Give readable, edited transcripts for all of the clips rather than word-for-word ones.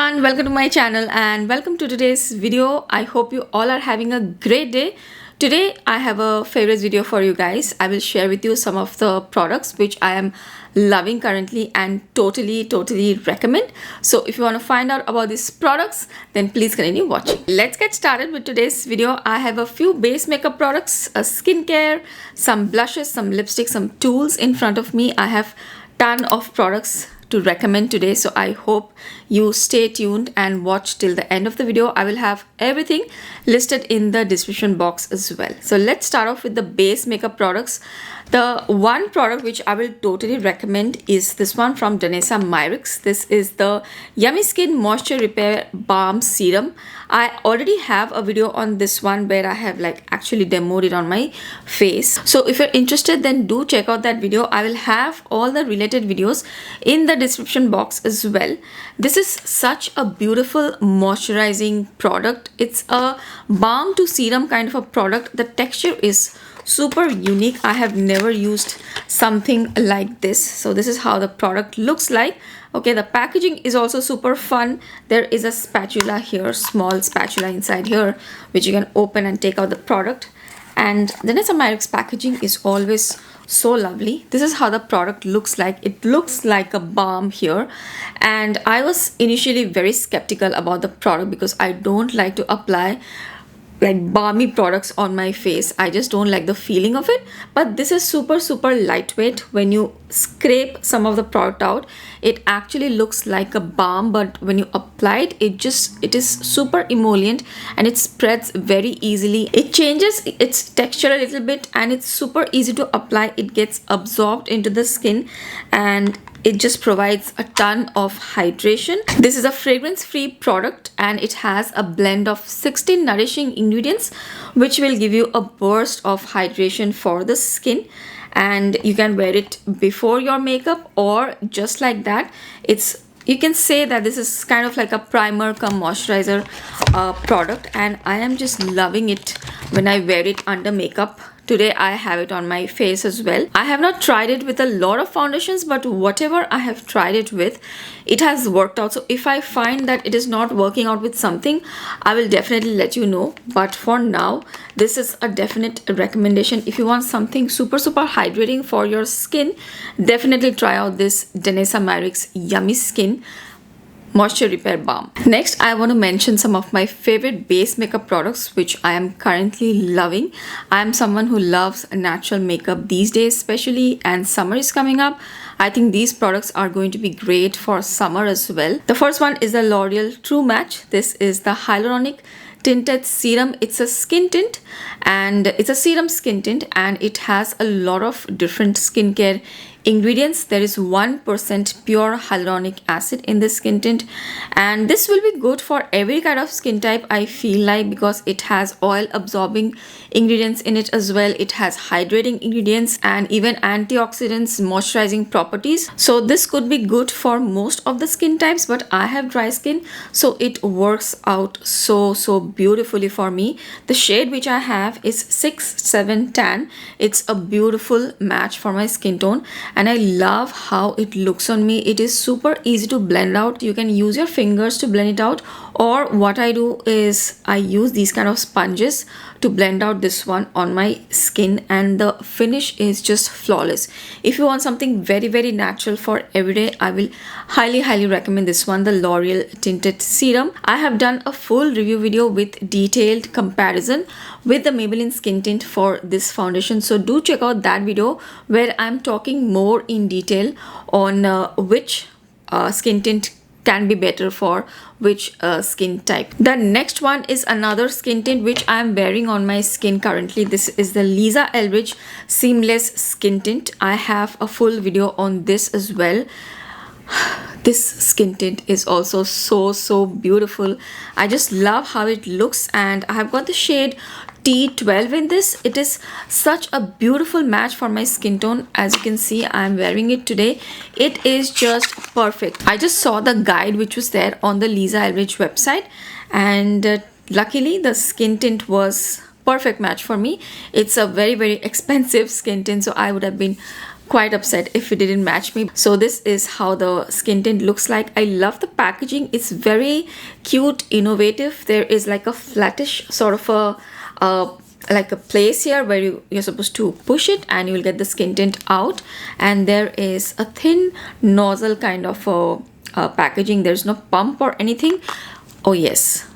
everyone, welcome to my channel and welcome to today's video. I hope you all are having a great day. Today I have a favorites video for you guys. I will share with you some of the products which I am loving currently and totally recommend. So if you want to find out about these products, then please continue watching. Let's get started with today's video. I have a few base makeup products, a skincare, some blushes, some lipsticks, some tools in front of me. I have ton of products to recommend today, so I hope you stay tuned and watch till the end of the video. I will have everything listed in the description box as well. So let's start off with the base makeup products. The one product which I will totally recommend is this one from Danessa Myricks. This is the Yummy Skin Moisture Repair Balm Serum. I already have a video on this one where I have actually demoed it on my face. So if you're interested, then do check out that video. I will have all the related videos in the description box as well. This is such a beautiful moisturizing product. It's a balm to serum kind of a product. The texture is super unique. I have never used something like this. So this is how the product looks like. Okay, the packaging is also super fun. There is a spatula here, small spatula inside here, which you can open and take out the product. And the Danessa Myricks packaging is always so lovely. This is how the product looks like. It looks like a balm here, and I was initially very skeptical about the product because I don't like to apply balmy products on my face. I just don't like the feeling of it. But this is super lightweight. When you scrape some of the product out, it actually looks like a balm, but when you apply it, it is super emollient and it spreads very easily. It changes its texture a little bit and it's super easy to apply. It gets absorbed into the skin and it just provides a ton of hydration. This is a fragrance-free product and it has a blend of 16 nourishing ingredients which will give you a burst of hydration for the skin. And you can wear it before your makeup or just like that. You can say that this is kind of like a primer cum moisturizer product, and I am just loving it when I wear it under makeup. Today I have it on my face as well. I have not tried it with a lot of foundations, but whatever I have tried it with, it has worked out. So if I find that it is not working out with something, I will definitely let you know. But for now, this is a definite recommendation. If you want something super hydrating for your skin, definitely try out this Danessa Myricks Yummy Skin Moisture Repair Balm. Next, I want to mention some of my favorite base makeup products which I am currently loving. I am someone who loves natural makeup these days especially, and summer is coming up. I think these products are going to be great for summer as well. The first one is the L'Oreal True Match. This is the Hyaluronic Tinted Serum. It's a skin tint and it's a serum skin tint and it has a lot of different skincare ingredients. There is 1% pure hyaluronic acid in this skin tint, and this will be good for every kind of skin type, I feel like, because it has oil absorbing ingredients in it as well. It has hydrating ingredients and even antioxidants, moisturizing properties. So this could be good for most of the skin types, but I have dry skin, so it works out so beautifully for me. The shade which I have is 6-7 tan. It's a beautiful match for my skin tone and I love how it looks on me. It is super easy to blend out. You can use your fingers to blend it out, or what I do is I use these kind of sponges to blend out this one on my skin, and the finish is just flawless. If you want something very natural for everyday, I will highly recommend this one, the L'Oreal Tinted Serum. I have done a full review video with detailed comparison with the Maybelline skin tint for this foundation, so do check out that video where I'm talking more in detail on which skin tint can be better for which skin type. The next one is another skin tint which I am wearing on my skin currently. This is the Eldridge Seamless Skin Tint. I have a full video on this as well. This skin tint is also so beautiful. I just love how it looks, and I have got the shade T12 in this. It is such a beautiful match for my skin tone. As you can see, I am wearing it today. It is just perfect. I just saw the guide which was there on the Eldridge website, and luckily the skin tint was perfect match for me. It's a very expensive skin tint, so I would have been quite upset if it didn't match me. So this is how the skin tint looks like. I love the packaging. It's very cute, innovative. There is like a flattish sort of a like a place here where you're supposed to push it and you will get the skin tint out, and there is a thin nozzle kind of packaging. There's no pump or anything. Oh yes,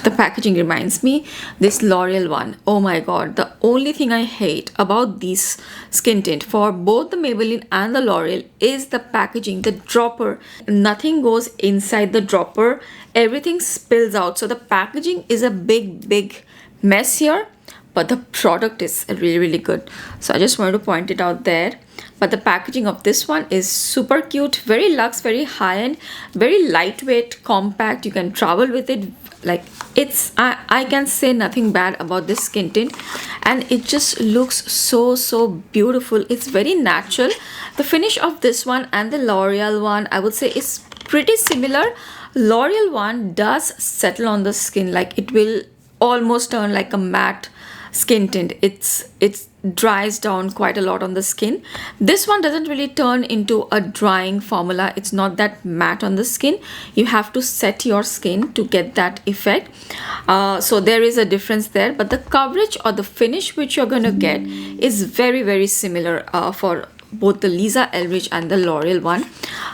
the packaging reminds me this L'Oreal one. Oh my god, the only thing I hate about these skin tint for both the Maybelline and the L'Oreal is the packaging, the dropper. Nothing goes inside the dropper, everything spills out. So the packaging is a big mess here, but the product is really good. So I just wanted to point it out there. But the packaging of this one is super cute, very luxe, very high-end, very lightweight, compact. You can travel with it. Like, it's I can say nothing bad about this skin tint, and it just looks so beautiful. It's very natural. The finish of this one and the L'Oreal one, I would say, is pretty similar. L'Oreal one does settle on the skin, like it will almost turn like a matte skin tint. It dries down quite a lot on the skin. This one doesn't really turn into a drying formula. It's not that matte on the skin. You have to set your skin to get that effect. So there is a difference there, but the coverage or the finish which you're going to get is very similar for both the Lisa Eldridge and the L'Oreal one.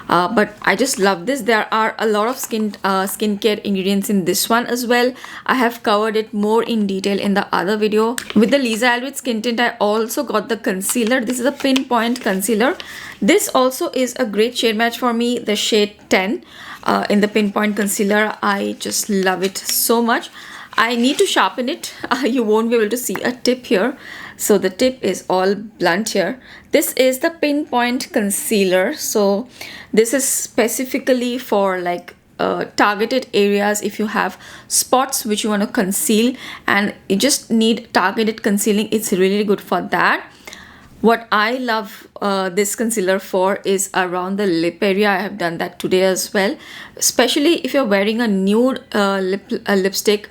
But I just love this. There are a lot of skincare ingredients in this one as well. I have covered it more in detail in the other video. With the Lisa Eldridge skin tint, I also got the concealer. This is a pinpoint concealer. This also is a great shade match for me, the shade 10 in the pinpoint concealer. I just love it so much. I need to sharpen it. You won't be able to see a tip here. So the tip is all blunt here. This is the pinpoint concealer. So this is specifically for like targeted areas. If you have spots which you want to conceal and you just need targeted concealing, it's really good for that. What I love this concealer for is around the lip area. I have done that today as well, especially if you're wearing a nude lipstick.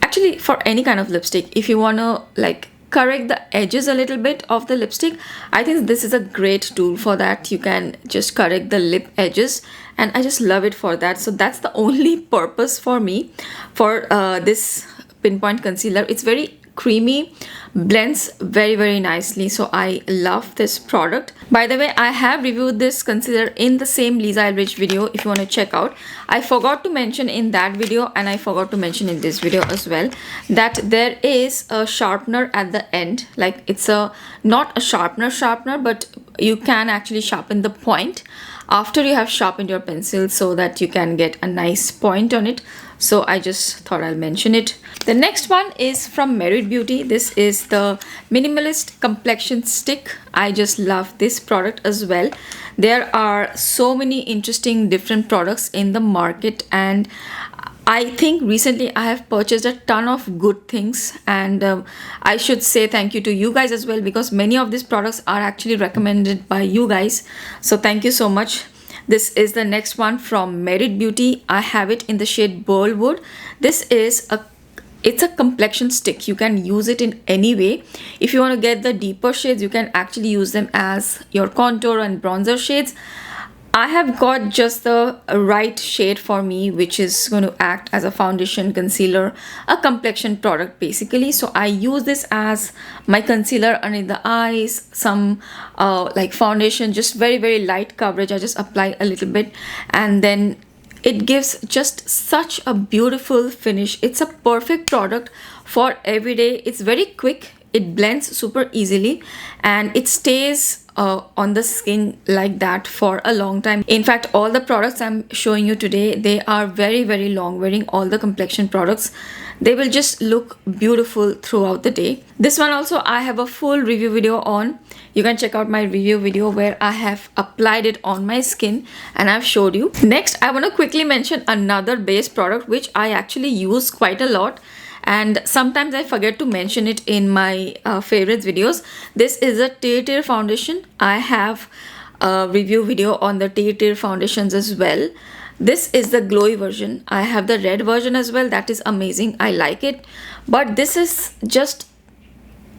Actually, for any kind of lipstick, if you want to like correct the edges a little bit of the lipstick, I think this is a great tool for that. You can just correct the lip edges, and I just love it for that. So that's the only purpose for me for this pinpoint concealer. It's very creamy, blends very nicely. So I love this product. By the way, I have reviewed this concealer in the same Lisa Eldridge video if you want to check out. I forgot to mention in that video, and I forgot to mention in this video as well, that there is a sharpener at the end. Like, it's a not a sharpener, but you can actually sharpen the point after you have sharpened your pencil so that you can get a nice point on it. So I just thought I'll mention it. The next one is from Merit Beauty. This is the Minimalist Complexion Stick. I just love this product as well. There are so many interesting different products in the market, and I think recently I have purchased a ton of good things, and I should say thank you to you guys as well, because many of these products are actually recommended by you guys. So thank you so much. This is the next one from Merit Beauty. I have it in the shade Burlwood. This is it's a complexion stick. You can use it in any way. If you want to get the deeper shades, you can actually use them as your contour and bronzer shades. I have got just the right shade for me, which is going to act as a foundation, concealer, a complexion product basically. So I use this as my concealer under the eyes, some like foundation, just very light coverage. I just apply a little bit, and then it gives just such a beautiful finish. It's a perfect product for everyday. It's very quick. It blends super easily, and it stays on the skin like that for a long time. In fact, all the products I'm showing you today, they are very long wearing. All the complexion products, they will just look beautiful throughout the day. This one also I have a full review video on. You can check out my review video where I have applied it on my skin and I've showed you. Next, I want to quickly mention another base product which I actually use quite a lot, and sometimes I forget to mention it in my favorites videos. This is a TirTir foundation. I have a review video on the TirTir foundations as well. This is the glowy version. I have the red version as well. That is amazing. I like it. But this is just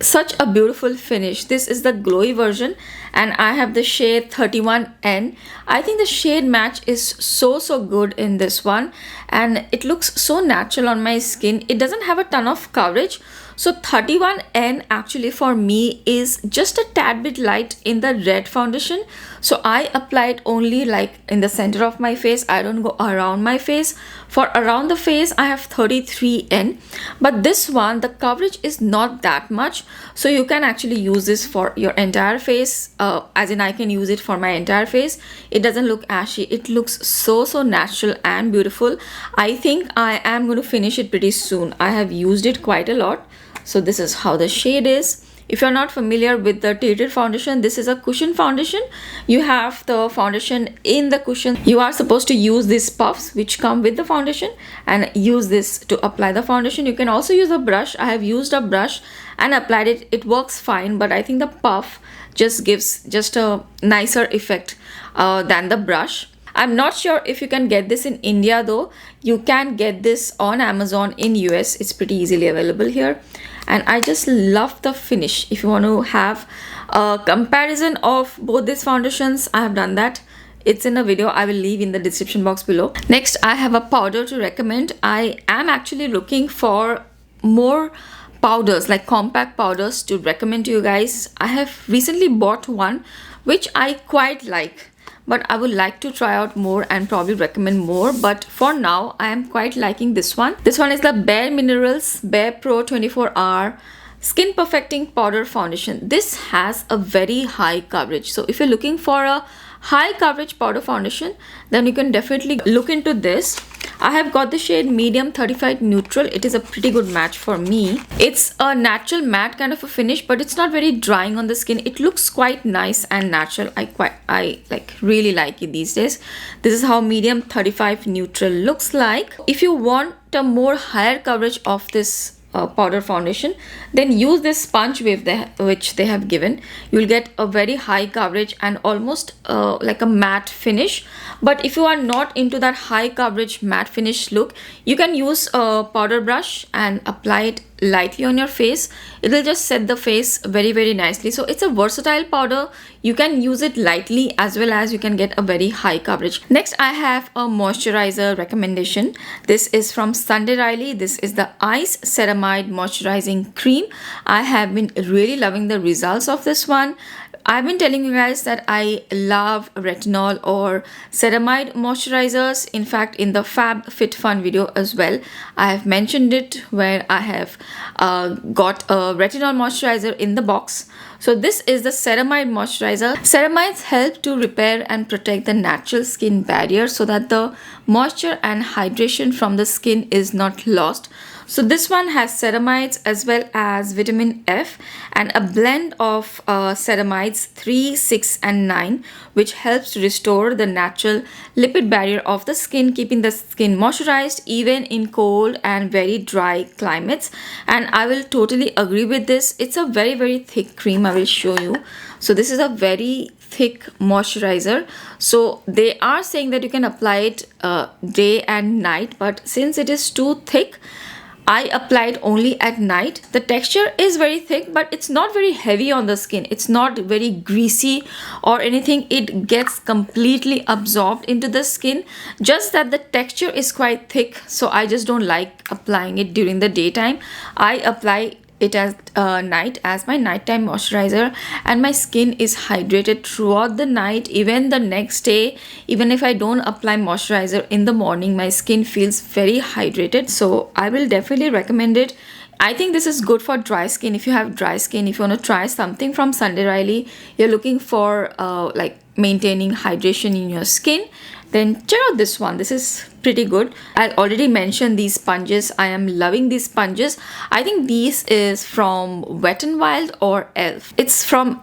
Such a beautiful finish. This is the glowy version and I have the shade 31N. I think the shade match is so good in this one and it looks so natural on my skin. It doesn't have a ton of coverage, so 31N actually for me is just a tad bit light in the red foundation. So I apply it only like in the center of my face. I don't go around my face. For around the face I have 33N, but this one the coverage is not that much, so you can actually use this for your entire face, as in I can use it for my entire face. It doesn't look ashy. It looks so natural and beautiful. I think I am going to finish it pretty soon. I have used it quite a lot. So this is how the shade is. If you're not familiar with the TirTir foundation, this is a cushion foundation. You have the foundation in the cushion. You are supposed to use these puffs which come with the foundation and use this to apply the foundation. You can also use a brush. I have used a brush and applied it. It works fine, but I think the puff just gives just a nicer effect than the brush. I'm not sure if you can get this in India though. You can get this on Amazon in US. It's pretty easily available here. And I just love the finish. If you want to have a comparison of both these foundations, I have done that. It's in a video I will leave in the description box below. Next, I have a powder to recommend. I am actually looking for more powders, like compact powders to recommend to you guys. I have recently bought one which I quite like, but I would like to try out more and probably recommend more. But for now, I am quite liking this one. This one is the BareMinerals BarePro 24-hour Skin Perfecting Powder Foundation. This has a very high coverage. So if you're looking for a high coverage powder foundation, then you can definitely look into this. I have got the shade medium 35 neutral. It is a pretty good match for me. It's a natural matte kind of a finish, but it's not very drying on the skin. It looks quite nice and natural. I really like it these days. This is how medium 35 neutral looks like. If you want a more higher coverage of this powder foundation, then use this sponge wave which they have given. You will get a very high coverage and almost like a matte finish. But if you are not into that high coverage matte finish look, you can use a powder brush and apply it lightly on your face. It will just set the face very nicely. So it's a versatile powder. You can use it lightly as well as you can get a very high coverage. Next, I have a moisturizer recommendation. This is from Sunday Riley. This is the Ice Ceramide Moisturizing Cream. I have been really loving the results of this one. I've been telling you guys that I love retinol or ceramide moisturizers. In fact, in the Fab Fit Fun video as well, I have mentioned it, where I have got a retinol moisturizer in the box. So this is the ceramide moisturizer. Ceramides help to repair and protect the natural skin barrier so that the moisture and hydration from the skin is not lost. So this one has ceramides as well as vitamin F and a blend of ceramides 3, 6 and 9, which helps to restore the natural lipid barrier of the skin, keeping the skin moisturized even in cold and very dry climates. And I will totally agree with this. It's a very thick cream. I will show you. So this is a very thick moisturizer. So they are saying that you can apply it day and night, but since it is too thick, I applied only at night. The texture is very thick, but it's not very heavy on the skin. It's not very greasy or anything. It gets completely absorbed into the skin. Just that the texture is quite thick, so I just don't like applying it during the daytime. I apply it at night as my nighttime moisturizer, and my skin is hydrated throughout the night. Even the next day, even if I don't apply moisturizer in the morning, my skin feels very hydrated. So I will definitely recommend it. I think this is good for dry skin. If you have dry skin, if you want to try something from Sunday Riley, you're looking for like maintaining hydration in your skin, then check out this one. This is pretty good. I already mentioned these sponges. I am loving these sponges. I think these is from Wet n Wild or Elf. It's from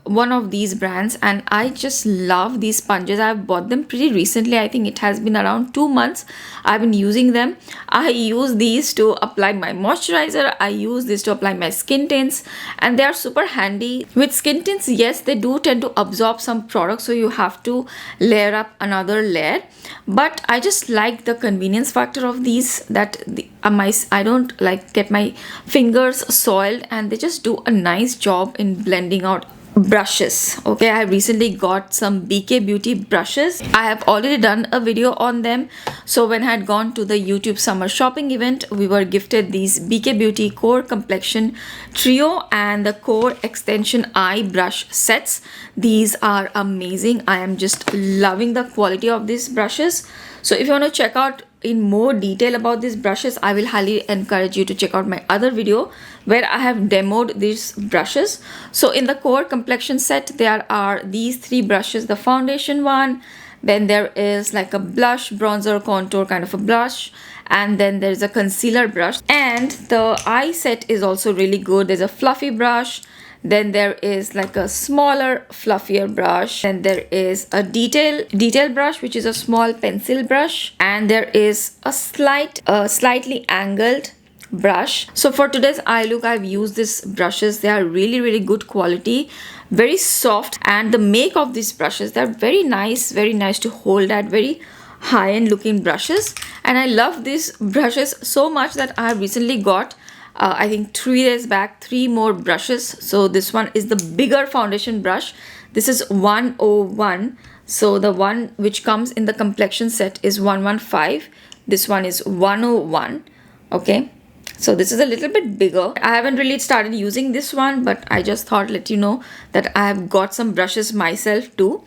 one of these brands, and I just love these sponges. I've bought them pretty recently. I think it has been around 2 months I've been using them. I use these to apply my moisturizer. I use this to apply my skin tints, and they are super handy. With skin tints, yes, they do tend to absorb some products, so you have to layer up another layer, but I just just like the convenience factor of these, that I don't like get my fingers soiled, and they just do a nice job in blending out brushes. Okay, I recently got some BK Beauty brushes. I have already done a video on them. So when I had gone to the YouTube summer shopping event, we were gifted these BK Beauty Core Complexion Trio and the Core Extension Eye Brush sets. These are amazing. I am just loving the quality of these brushes. So if you want to check out in more detail about these brushes, I will highly encourage you to check out my other video where I have demoed these brushes. So in the Core Complexion set, there are these 3 brushes: the foundation one, then there is like a blush, bronzer, contour kind of a brush, and then there's a concealer brush. And the eye set is also really good. There's a fluffy brush, then there is like a smaller fluffier brush, then there is a detail brush, which is a small pencil brush, and there is a slightly angled brush. So for today's eye look, I've used these brushes. They are really good quality, very soft, and the make of these brushes, they're very nice to hold at, very high-end looking brushes. And I love these brushes so much that I have recently got I think 3 days back 3 more brushes. So this one is the bigger foundation brush. This is 101. So the one which comes in the complexion set is 115. This one is 101. Okay, so this is a little bit bigger. I haven't really started using this one, but I just thought let you know that I have got some brushes myself too.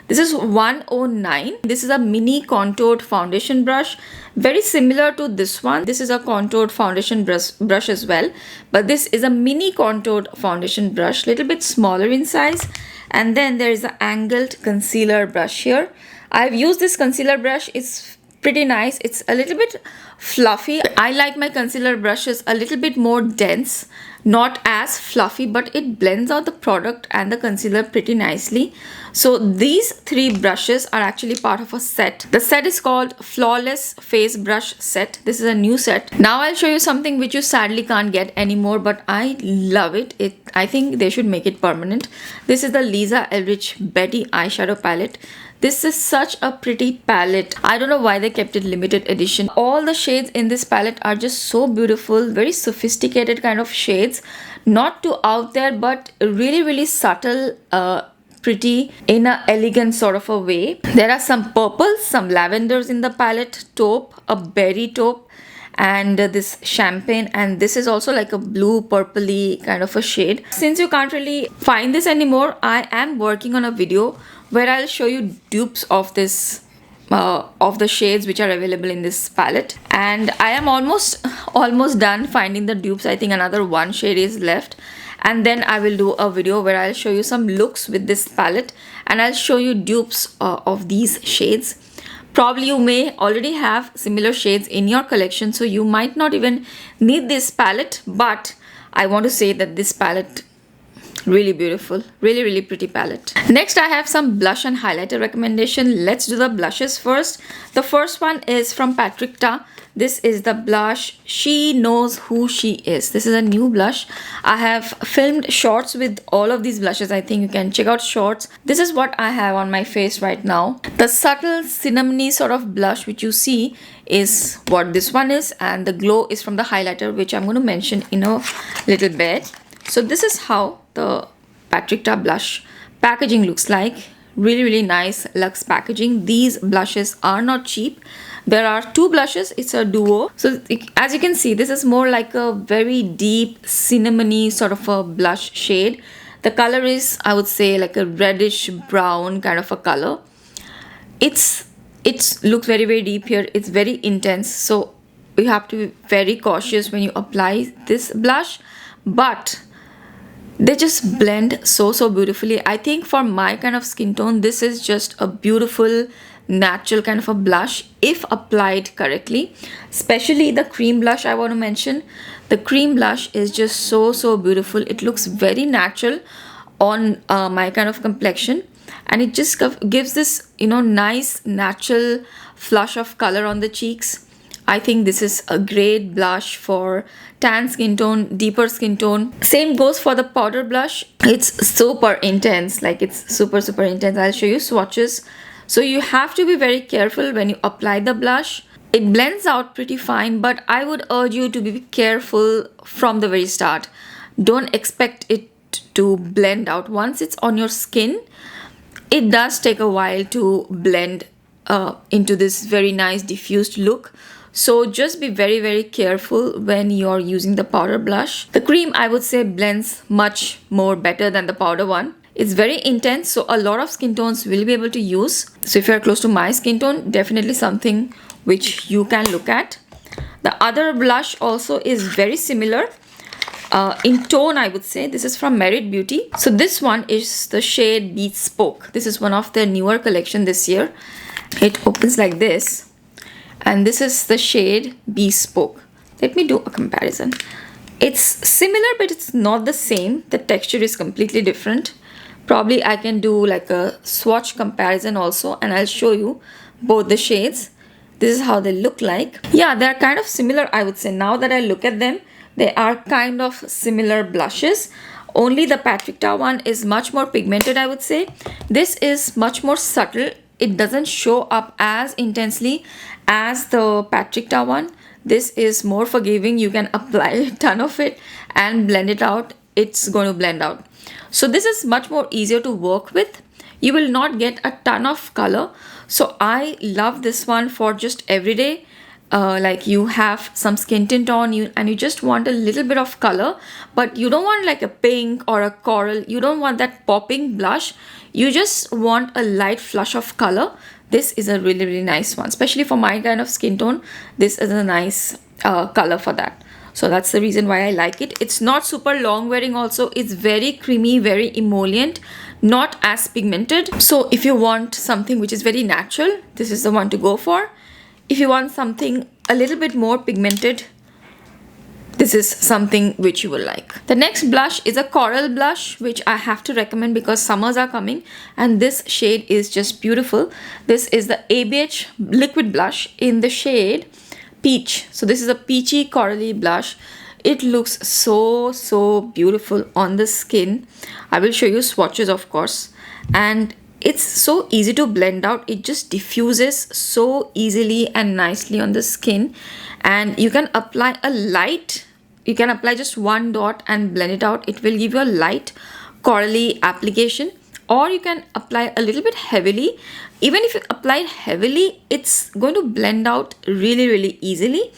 This is 109. This is a mini contoured foundation brush, very similar to this one. This is a contoured foundation brush as well, but this is a mini contoured foundation brush, little bit smaller in size. And then there is an angled concealer brush here. I've used this concealer brush. It's pretty nice. It's a little bit fluffy. I like my concealer brushes a little bit more dense, not as fluffy, but it blends out the product and the concealer pretty nicely. So these 3 brushes are actually part of a set. The set is called Flawless Face Brush Set. This is a new set. Now I'll show you something which you sadly can't get anymore, but I love it. I think they should make it permanent. This is the Lisa Eldridge Betty eyeshadow palette. This is such a pretty palette. I don't know why they kept it limited edition. All the shades in this palette are just so beautiful, very sophisticated kind of shades. Not too out there, but really subtle, pretty in a elegant sort of a way. There are some purples, some lavenders in the palette, taupe, a berry taupe, and this champagne, and this is also like a blue purpley kind of a shade. Since you can't really find this anymore, I am working on a video where I'll show you dupes of this of the shades which are available in this palette. And I am almost done finding the dupes. I think another 1 shade is left, and then I will do a video where I'll show you some looks with this palette, and I'll show you dupes of these shades. Probably you may already have similar shades in your collection, so you might not even need this palette, but I want to say that this palette, really beautiful, really pretty palette. Next, I have some blush and highlighter recommendation. Let's do the blushes first. The first one is from Patrick Ta. This is the blush She Knows Who She Is. This is a new blush. I have filmed shorts with all of these blushes. I think you can check out shorts. This is what I have on my face right now. The subtle cinnamony sort of blush which you see is what this one is, and the glow is from the highlighter, which I'm going to mention in a little bit. So this is how the Patrick Ta blush packaging looks like. Really nice luxe packaging. These blushes are not cheap. There are 2 blushes. It's a duo. So as you can see, this is more like a very deep cinnamony sort of a blush shade. The color is, I would say, like a reddish brown kind of a color. It looks very deep here. It's very intense, so you have to be very cautious when you apply this blush, but they just blend so beautifully. I think for my kind of skin tone, this is just a beautiful natural kind of a blush if applied correctly. Especially the cream blush I want to mention. The cream blush is just so beautiful. It looks very natural on my kind of complexion, and it just gives this, you know, nice natural flush of color on the cheeks. I think this is a great blush for tan skin tone, deeper skin tone. Same goes for the powder blush. It's super intense, like it's super intense. I'll show you swatches So you have to be very careful when you apply the blush. It blends out pretty fine, but I would urge you to be careful from the very start. Don't expect it to blend out. Once it's on your skin, it does take a while to blend into this very nice diffused look. So just be very careful when you're using the powder blush. The cream, I would say, blends much more better than the powder one. It's very intense, so a lot of skin tones will be able to use. So if you're close to my skin tone, definitely something which you can look at. The other blush also is very similar in tone, I would say. This is from Merit Beauty. So this one is the shade Bespoke. This is one of their newer collection this year. It opens like this, and this is the shade Bespoke. Let me do a comparison. It's similar, but it's not the same. The texture is completely different. Probably I can do like a swatch comparison also, and I'll show you both the shades. This is how they look like. Yeah, they're kind of similar, I would say. Now that I look at them, they are kind of similar blushes. Only the Patricia one is much more pigmented, I would say. This is much more subtle. It doesn't show up as intensely as the Patricia one. This is more forgiving. You can apply a ton of it and blend it out. It's going to blend out. So this is much more easier to work with. You will not get a ton of color. So I love this one for just everyday. Like you have some skin tint on you and you just want a little bit of color, but you don't want like a pink or a coral. You don't want that popping blush. You just want a light flush of color. This is a really nice one, especially for my kind of skin tone. This is a nice color for that. So that's the reason why I like it. It's not super long wearing also. It's very creamy, very emollient, not as pigmented. So if you want something which is very natural, this is the one to go for. If you want something a little bit more pigmented, this is something which you will like. The next blush is a coral blush, which I have to recommend because summers are coming and this shade is just beautiful. This is the ABH liquid blush in the shade Peach. So this is a peachy corally blush. It looks so beautiful on the skin. I will show you swatches, of course, and it's so easy to blend out. It just diffuses so easily and nicely on the skin, and you can apply a light, you can apply just one dot and blend it out. It will give you a light corally application, or you can apply a little bit heavily. Even if you apply it heavily, it's going to blend out really easily,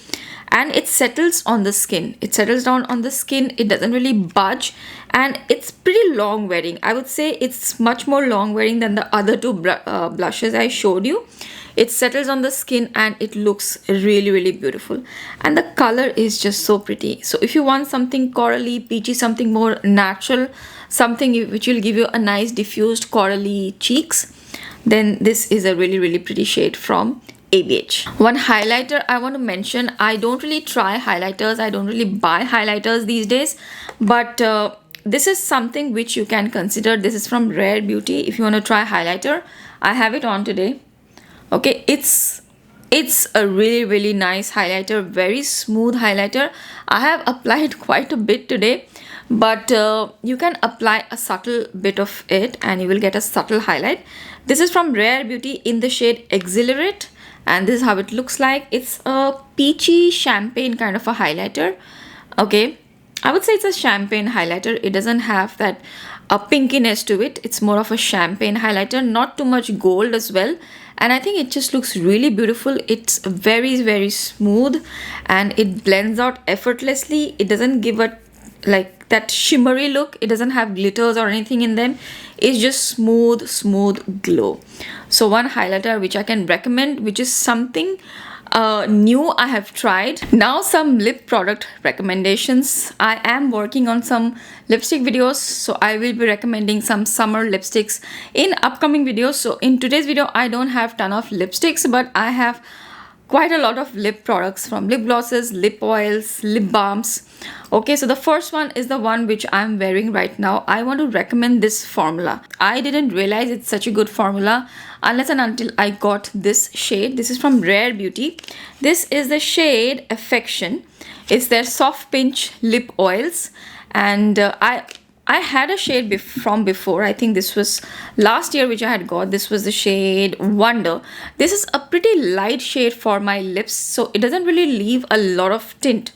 and it settles on the skin. It settles down on the skin. It doesn't really budge, and it's pretty long wearing. I would say it's much more long wearing than the other two blushes I showed you. It settles on the skin and it looks really beautiful, and the color is just so pretty. So if you want something corally, peachy, something more natural, something which will give you a nice diffused corally cheeks, then this is a really pretty shade from ABH. One highlighter I want to mention, I don't really try highlighters, I don't really buy highlighters these days, but this is something which you can consider. This is from Rare Beauty. If you want to try highlighter, I have it on today. Okay, it's a really nice highlighter, very smooth highlighter. I have applied quite a bit today, but you can apply a subtle bit of it and you will get a subtle highlight. This is from Rare Beauty in the shade Exhilirate, and this is how it looks like. It's a peachy champagne kind of a highlighter. Okay, I would say it's a champagne highlighter. It doesn't have that pinkiness to it. It's more of a champagne highlighter, not too much gold as well, and I think it just looks really beautiful. It's very smooth and it blends out effortlessly. It doesn't give a like that shimmery look. It doesn't have glitters or anything in them. It's just smooth glow. So one highlighter which I can recommend, which is something new I have tried. Now some lip product recommendations. I am working on some lipstick videos, so I will be recommending some summer lipsticks in upcoming videos. So in today's video I don't have ton of lipsticks, but I have quite a lot of lip products, from lip glosses, lip oils, lip balms. Okay, so the first one is the one which I'm wearing right now. I want to recommend this formula. I didn't realize it's such a good formula unless and until I got this shade. This is from Rare Beauty. This is the shade Affection. It's their soft pinch lip oils, and I I had a shade from before. I think this was last year which I had got. This was the shade Wonder. This is a pretty light shade for my lips, so it doesn't really leave a lot of tint.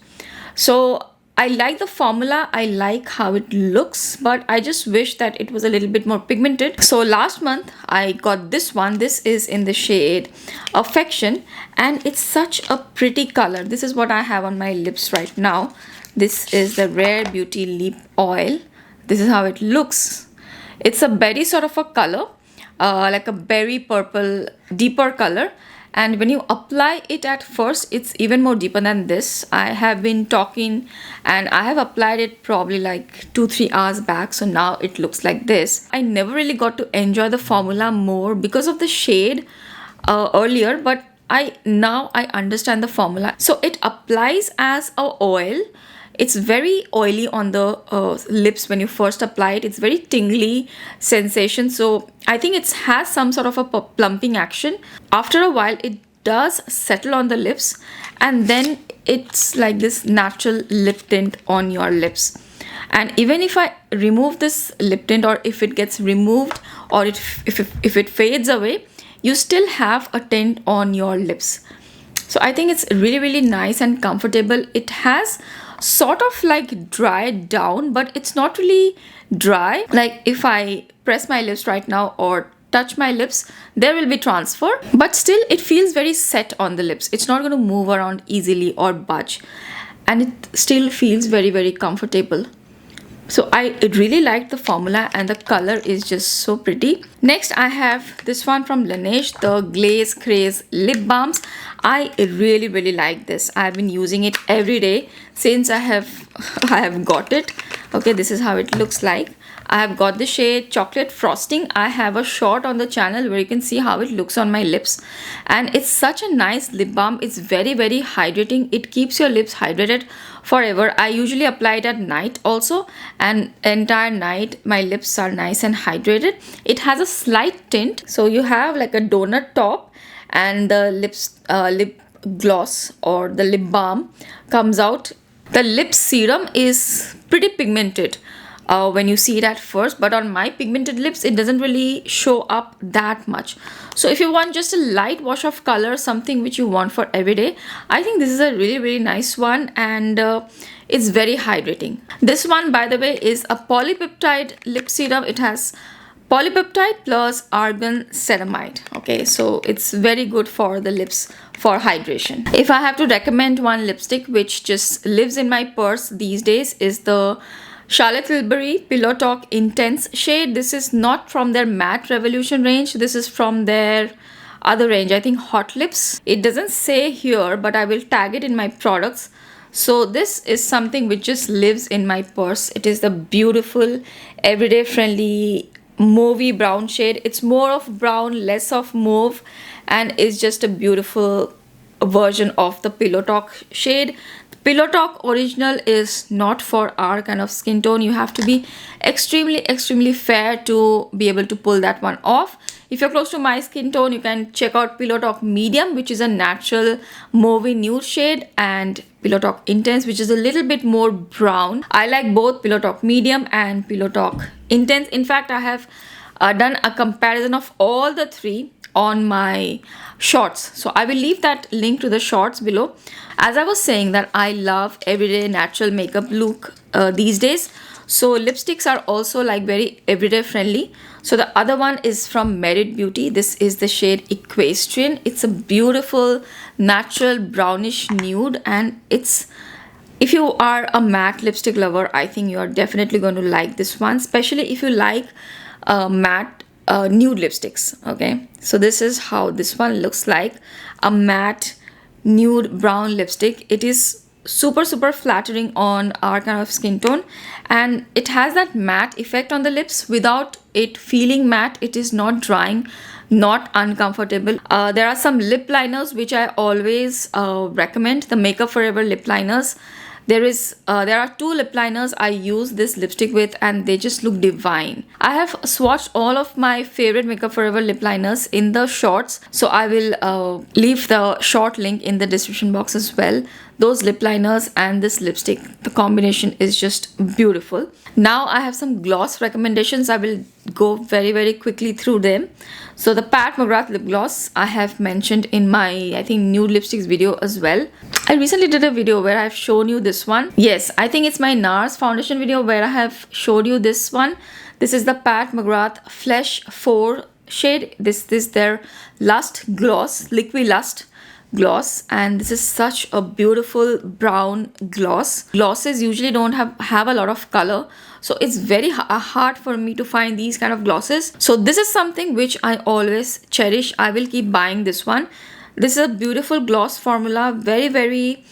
So I like the formula, I like how it looks, but I just wish that it was a little bit more pigmented. So last month I got this one. This is in the shade Affection, and it's such a pretty color. This is what I have on my lips right now. This is the Rare Beauty Lip Oil. This is how it looks. It's a berry sort of a color, like a berry purple, deeper color. And when you apply it at first, it's even more deeper than this. I have been talking and I have applied it probably like 2-3 hours back. So now it looks like this. I never really got to enjoy the formula more because of the shade earlier, but now I understand the formula. So it applies as a oil. It's very oily on the lips when you first apply it. It's very tingly sensation. So I think it has some sort of a plumping action. After a while, it does settle on the lips, and then it's like this natural lip tint on your lips. And even if I remove this lip tint, or if it gets removed, or if it fades away, you still have a tint on your lips. So I think it's really, really nice and comfortable. It has sort of like dried down, but it's not really dry. Like if I press my lips right now or touch my lips, there will be transfer, but still it feels very set on the lips. It's not going to move around easily or budge, and it still feels very, very comfortable. So I really like the formula, and the color is just so pretty. Next I have this one from Laneige, the Glaze Craze Lip Balms. I really, really like this. I've been using it every day since I have got it. Okay, this is how it looks like. I have got the shade Chocolate Frosting. I have a short on the channel where you can see how it looks on my lips, and it's such a nice lip balm. It's very, very hydrating. It keeps your lips hydrated forever. I usually apply it at night also, and entire night my lips are nice and hydrated. It has a slight tint, so you have like a donut top, and the lip gloss or the lip balm comes out. The lip serum is pretty pigmented when you see it at first, but on my pigmented lips it doesn't really show up that much. So if you want just a light wash of color, something which you want for every day, I think this is a really, really nice one, and it's very hydrating. This one, by the way, is a polypeptide lip serum. It has polypeptide plus argan ceramide. Okay, so it's very good for the lips for hydration. If I have to recommend one lipstick which just lives in my purse these days, is the Charlotte Tilbury Pillow Talk Intense shade. This is not from their Matte Revolution range. This is from their other range, I think Hot Lips. It doesn't say here, but I will tag it in my products. So this is something which just lives in my purse. It is the beautiful, everyday friendly mauvey brown shade. It's more of brown, less of mauve, and is just a beautiful version of the Pillow Talk shade. Pillow Talk original is not for our kind of skin tone. You have to be extremely, extremely fair to be able to pull that one off. If you're close to my skin tone, you can check out Pillow Talk Medium, which is a natural mauvey nude shade, and Pillow Talk Intense, which is a little bit more brown. I like both Pillow Talk Medium and Pillow Talk Intense. In fact, I have done a comparison of all the three on my shorts, so I will leave that link to the shorts below. As I was saying that I love everyday natural makeup look these days, so lipsticks are also like very everyday friendly. So the other one is from Merit Beauty. This is the shade Equestrian. It's a beautiful natural brownish nude, and if you are a matte lipstick lover, I think you are definitely going to like this one, especially if you like matte nude lipsticks. Okay, so this is how this one looks like, a matte nude brown lipstick. It is super, super flattering on our kind of skin tone, and it has that matte effect on the lips without it feeling matte. It is not drying, not uncomfortable. There are some lip liners which I always recommend, the Makeup Forever lip liners. There are two lip liners I use this lipstick with, and they just look divine. I have swatched all of my favorite Makeup Forever lip liners in the shorts, so I will leave the short link in the description box as well. Those lip liners and this lipstick, the combination is just beautiful. Now I have some gloss recommendations. I will go very quickly through them. So the Pat McGrath lip gloss I have mentioned in my, I think, nude lipsticks video as well. I recently did a video where I've shown you this one. Yes, I think it's my NARS foundation video where I have showed you this one. This is the Pat McGrath Flesh 4 shade. This is their Lust gloss, Liquid Lust gloss, and this is such a beautiful brown gloss. Glosses usually don't have a lot of color, so it's very hard for me to find these kind of glosses. So this is something which I always cherish. I will keep buying this one. This is a beautiful gloss formula, very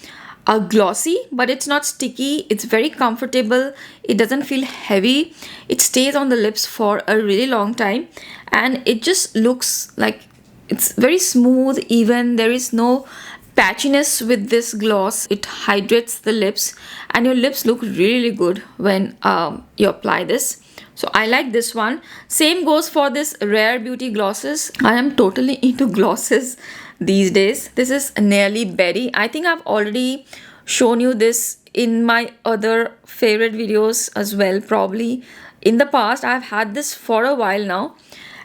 glossy, but it's not sticky. It's very comfortable. It doesn't feel heavy. It stays on the lips for a really long time, and it just looks like it's very smooth, even. There is no patchiness with this gloss. It hydrates the lips, and your lips look really good when you apply this. So I like this one. Same goes for this Rare Beauty glosses. I am totally into glosses these days. This is Nearly Berry. I think I've already shown you this in my other favorite videos as well, probably in the past. I've had this for a while now,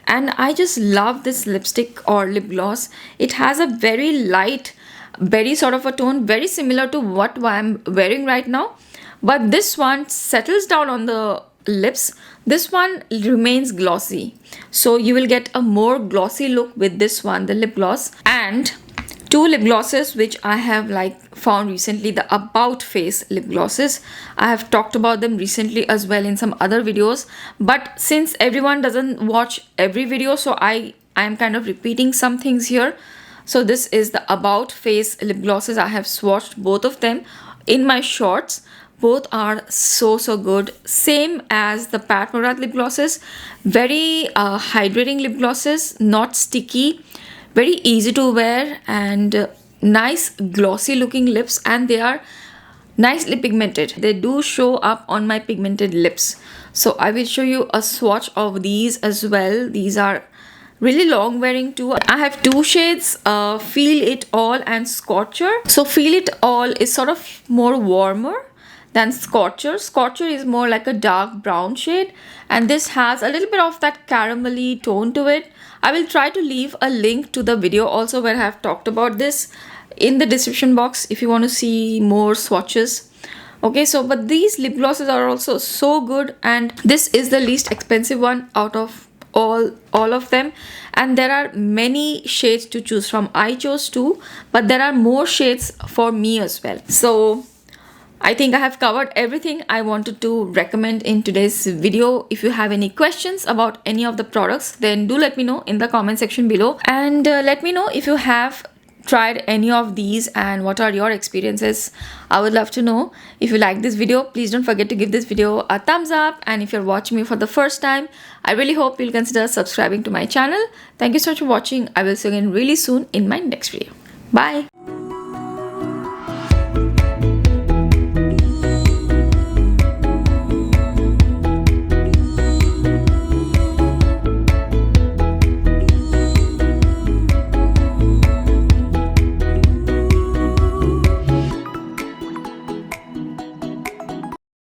and I just love this lipstick or lip gloss. It has a very light berry sort of a tone, very similar to what I'm wearing right now, but this one settles down on the lips. This one remains glossy, so you will get a more glossy look with this one, the lip gloss. And two lip glosses which I have found recently, the About Face lip glosses. I have talked about them recently as well in some other videos, but since everyone doesn't watch every video, so I am kind of repeating some things here. So this is the About Face lip glosses. I have swatched both of them in my shorts. Both are so good. Same as the Pat McGrath lip glosses. Very hydrating lip glosses, not sticky, very easy to wear, and nice glossy looking lips, and they are nicely pigmented. They do show up on my pigmented lips. So I will show you a swatch of these as well. These are really long wearing too. I have two shades, Feel It All and Scorcher. So Feel It All is sort of more warmer than Scorcher. Scorcher is more like a dark brown shade, and this has a little bit of that caramelly tone to it. I will try to leave a link to the video also where I have talked about this in the description box if you want to see more swatches. Okay, so but these lip glosses are also so good, and this is the least expensive one out of all of them, and there are many shades to choose from. I chose two, but there are more shades for me as well. So I think I have covered everything I wanted to recommend in today's video. If you have any questions about any of the products, then do let me know in the comment section below, and let me know if you have tried any of these and what are your experiences. I would love to know. If you like this video, please don't forget to give this video a thumbs up, and if you're watching me for the first time, I really hope you'll consider subscribing to my channel. Thank you so much for watching. I will see you again really soon in my next video. Bye.